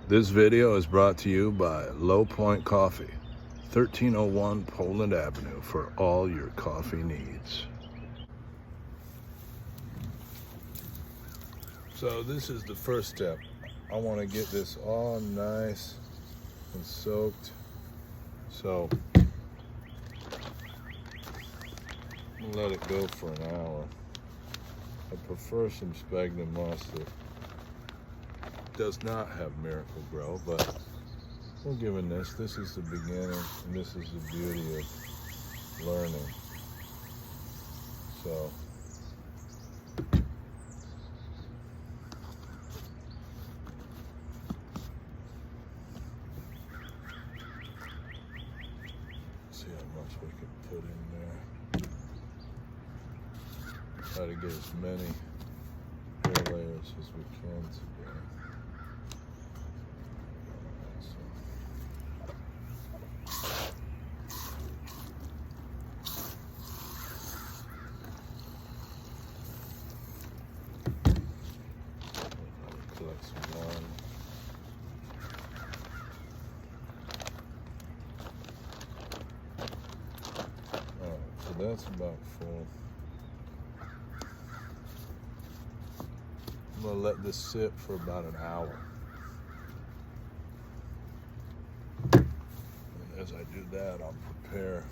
This video is brought to you by Low Point Coffee, 1301 Poland Avenue, for all your coffee needs. So this is the first step. I want to get this all nice and soaked. So I'm gonna let it go for an hour. I prefer some sphagnum moss that does not have Miracle Grow, but we're giving this is the beginning, and this is the beauty of learning. So see how much we can put in there. Try to get as many hair layers as we can today. Collect some more. Alright, so that's about full. I'm going to let this sit for about an hour. And as I do that, I'll prepare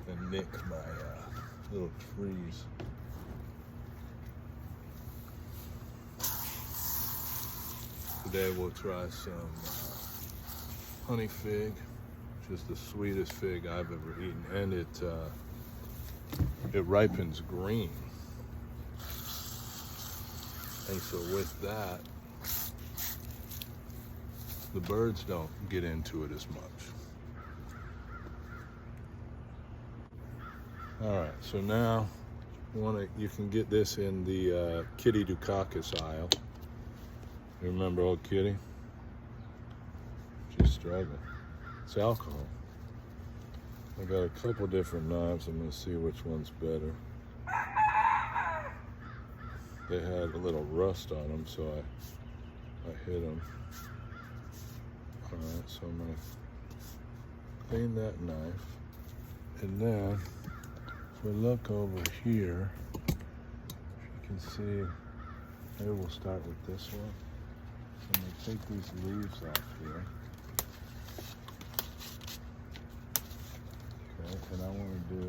and nick my little trees. Today we'll try some honey fig, which is the sweetest fig I've ever eaten, and it ripens green. And so with that, the birds don't get into it as much. All right, so now you can get this in the Kitty Dukakis aisle. You remember old Kitty? She's struggling. It's alcohol. I got a couple different knives. I'm gonna see which one's better. They had a little rust on them, so I hit them. All right, so I'm gonna clean that knife. And then, if we look over here, you can see, maybe we'll start with this one. I'm going to take these leaves off here. Okay, and I want to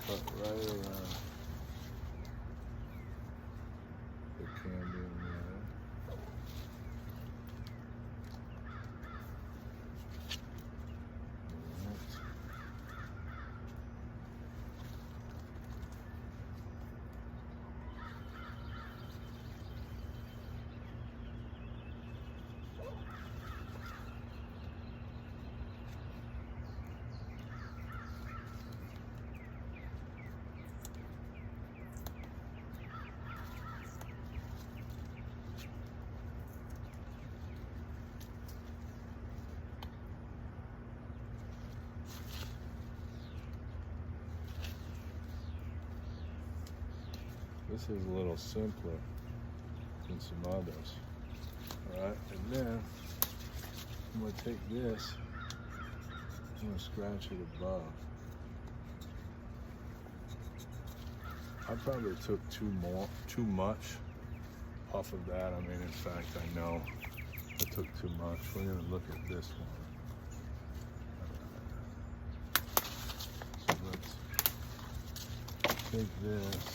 cut right around the candy in there. This is a little simpler than some others. All right, and then I'm going to take this, I'm going to scratch it above. I probably took too much off of that. I mean, in fact, I know I took too much. We're going to look at this one. So let's take this.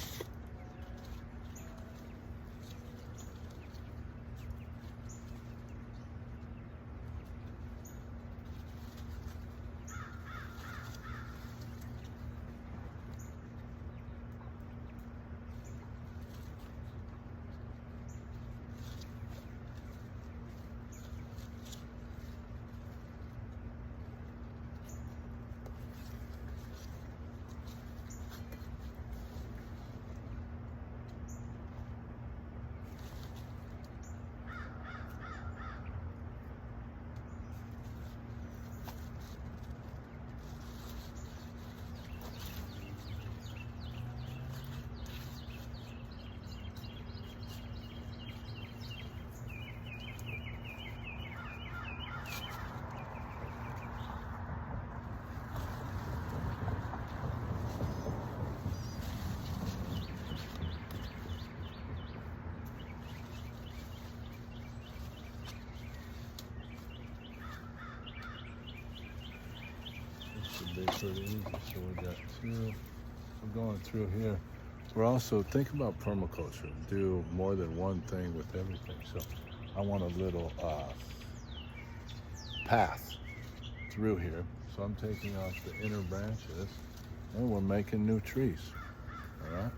be pretty easy. So we got two. We're going through here. We're also, think about permaculture. Do more than one thing with everything. So I want a little path through here. So I'm taking off the inner branches and we're making new trees. All right.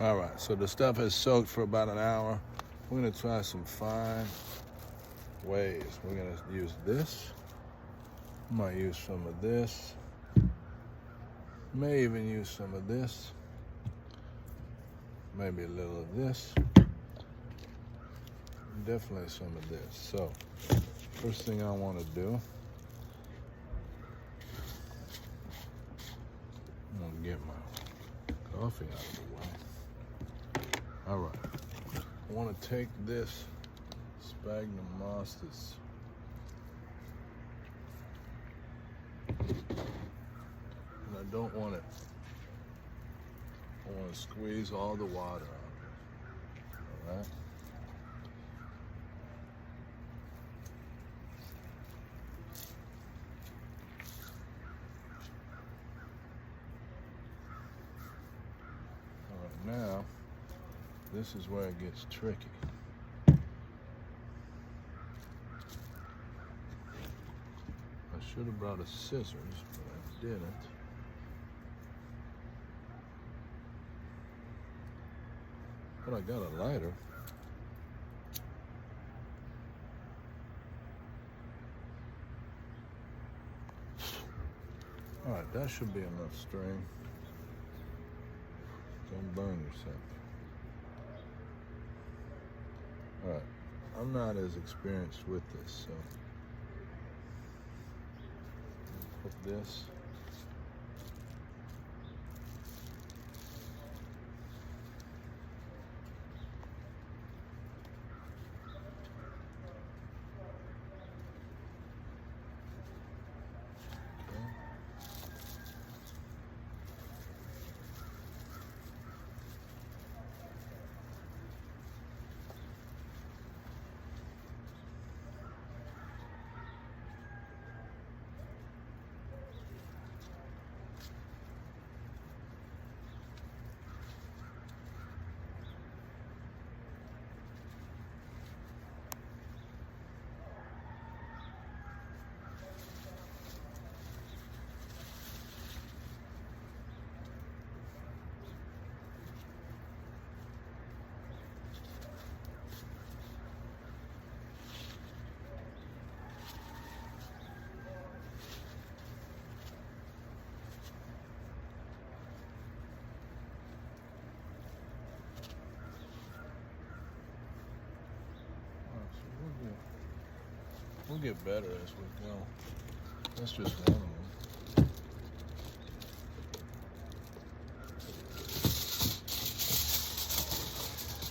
All right, so the stuff has soaked for about an hour. We're gonna try some fine ways. We're gonna use this. Might use some of this. May even use some of this. Maybe a little of this. Definitely some of this. So, first thing I wanna do, I'm gonna get my coffee out of the way. All right, I want to take this sphagnum moss, and I don't want it, I want to squeeze all the water out of it, all right? All right, now, this is where it gets tricky. I should have brought a scissors, but I didn't. But I got a lighter. All right, that should be enough string. Don't burn yourself. All right, I'm not as experienced with this, so put this. We'll get better as we go. That's just one of them.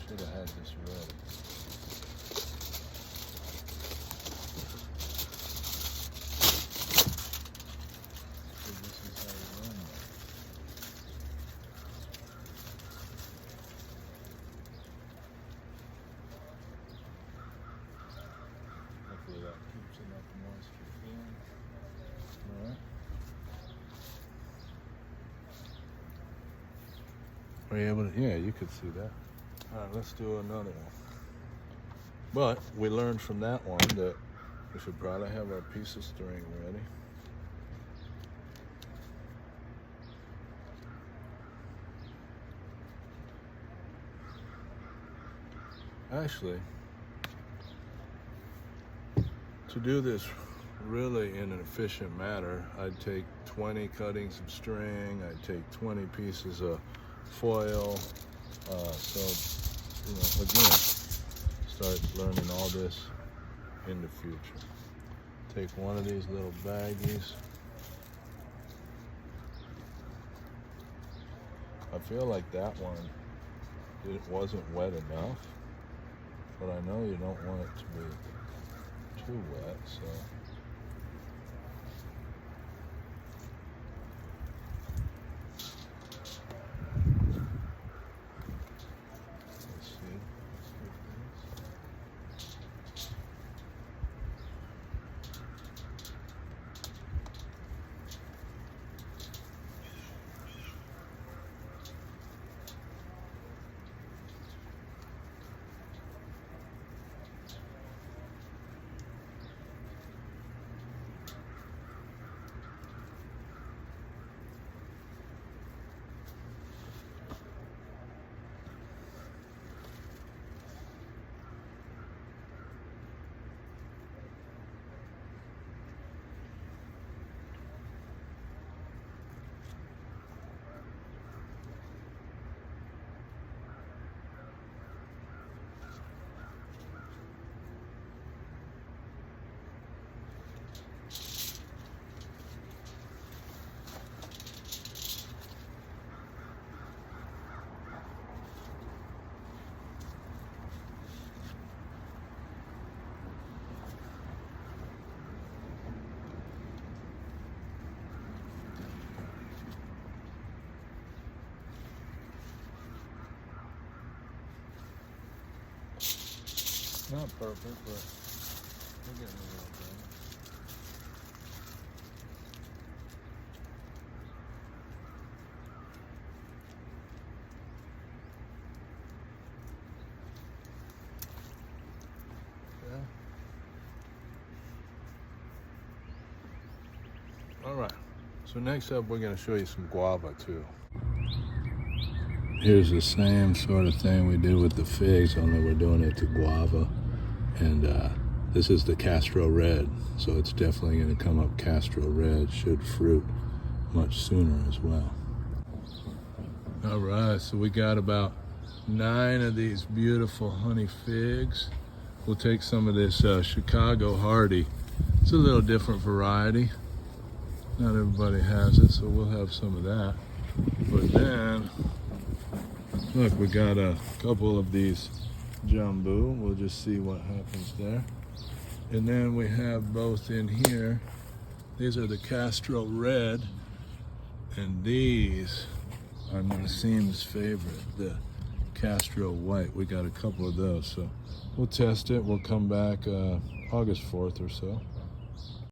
Should have had this ready. So this is how you run that. Hopefully that keeps enough moisture in. All right. Are you able to? Yeah, you could see that. All right, let's do another one. But we learned from that one that we should probably have our piece of string ready. Actually, to do this really in an efficient manner, I'd take 20 cuttings of string, I'd take 20 pieces of foil. So, you know, again, start learning all this in the future. Take one of these little baggies. I feel like that one, it wasn't wet enough, but I know you don't want it to be too wet, so. Let's see. Not perfect, but we're getting a little better. Yeah. All right. So next up, we're going to show you some guava too. Here's the same sort of thing we did with the figs, only we're doing it to guava. And this is the Castro red, so it's definitely going to come up Castro red, should fruit much sooner as well. All right, so we got about 9 of these beautiful honey figs. We'll take some of this Chicago Hardy. It's a little different variety. Not everybody has it, so we'll have some of that. But then, look, we got a couple of these Jamboo. We'll just see what happens there. And then we have both in here. These are the Castro red, and these are Nassim's favorite, the Castro white. We got a couple of those, so we'll test it. We'll come back August 4th or so.